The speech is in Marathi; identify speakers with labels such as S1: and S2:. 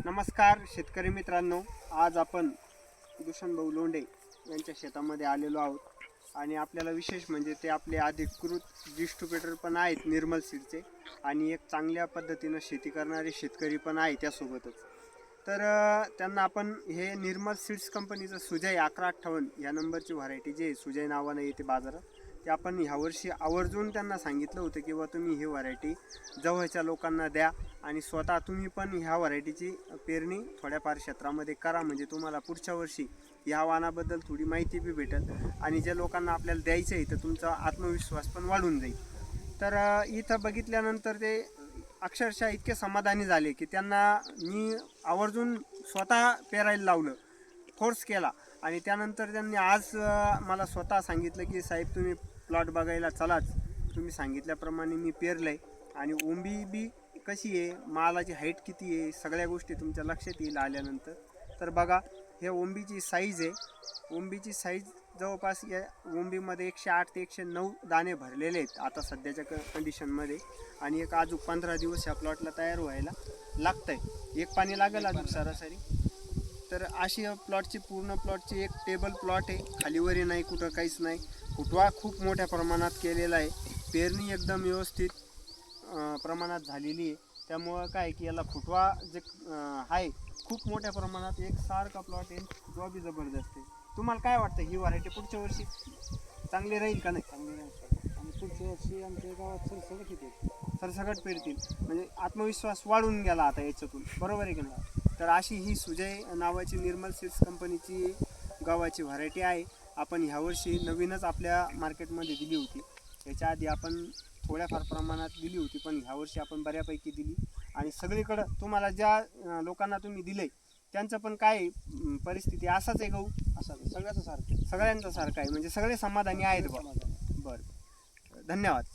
S1: नमस्कार शेतकरी मित्रांनो, आज आपण दुष्यंतभाऊ लोंढे यांच्या शेतामध्ये आलेलो आहोत आणि आपल्याला विशेष म्हणजे ते आपले अधिकृत डिस्ट्रीब्युटर पण आहेत निर्मल सीडचे आणि एक चांगल्या पद्धतीनं शेती करणारे शेतकरी पण आहे त्यासोबतच. तर त्यांना आपण हे निर्मल सीड्स कंपनीचं सुजय 1158 या नंबरची व्हरायटी जी सुजय नावानं येते बाजारात, ते आपण ह्यावर्षी आवर्जून त्यांना सांगितलं होतं की बा तुम्ही ही व्हरायटी जवळच्या लोकांना द्या आणि स्वतः तुम्ही पण ह्या व्हरायटीची पेरणी थोड्याफार क्षेत्रामध्ये करा, म्हणजे तुम्हाला पुढच्या वर्षी या वाणाबद्दल थोडी माहिती बी भेटेल आणि ज्या लोकांना आपल्याला द्यायचं आहे तर तुमचा आत्मविश्वास पण वाढून जाईल. तर इथं बघितल्यानंतर ते अक्षरशः इतके समाधानी झाले की त्यांना मी आवर्जून स्वतः पेरायला लावलं, फोर्स केला आणि त्यानंतर त्यांनी आज मला स्वतः सांगितलं की साहेब तुम्ही प्लॉट बघायला चलाच, तुम्ही सांगितल्याप्रमाणे मी पेरलं आहे आणि ओंबी बी कशी आहे, मालाची हाईट किती आहे, सगळ्या गोष्टी तुमच्या लक्षात येईल आल्यानंतर. तर बघा हे ओंबीची साईज आहे, ओंबीची साईज जवळपास या ओंबीमध्ये 108 ते 109 दाणे भरलेले आहेत आता सध्याच्या कंडिशनमध्ये आणि एक अजून 15 दिवस ह्या प्लॉटला तयार व्हायला लागतं आहे, एक पाणी लागेल अजून सरासरी. तर अशी प्लॉटची पूर्ण प्लॉटची एक टेबल प्लॉट आहे, खालीवरी नाही, कुठं काहीच नाही. फुटवा खूप मोठ्या प्रमाणात केलेला आहे, पेरणी एकदम व्यवस्थित प्रमाणात झालेली आहे. त्यामुळं काय की याला फुटवा जे आहे खूप मोठ्या प्रमाणात एक सारखा प्लॉट आहे, जो बी जबरदस्त आहे. तुम्हाला काय वाटतं ही व्हरायटी पुढच्या वर्षी चांगली राहील का नाही?
S2: चांगली नाही आणि पुढच्या वर्षी आमच्या गावात सरसकट येते,
S1: सरसकट पेरतील म्हणजे आत्मविश्वास वाढून गेला आता याच्यातून, बरोबर आहे की नाही? तर अशी ही सुजय नावाची निर्मल सीड्स कंपनीची गव्हाची व्हरायटी आहे. आपण ह्यावर्षी नवीनच आपल्या मार्केटमध्ये दिली होती, याच्या आधी आपण थोड्याफार प्रमाणात दिली होती, पण ह्यावर्षी आपण बऱ्यापैकी दिली आणि सगळीकडं तुम्हाला ज्या लोकांना तुम्ही दिले त्यांचं पण काय परिस्थिती असाच आहे गहू?
S2: असं सगळ्याचं सारखं,
S1: सगळ्यांचं सारखं आहे म्हणजे सगळे समाधानी आहेत बा. बरं, धन्यवाद.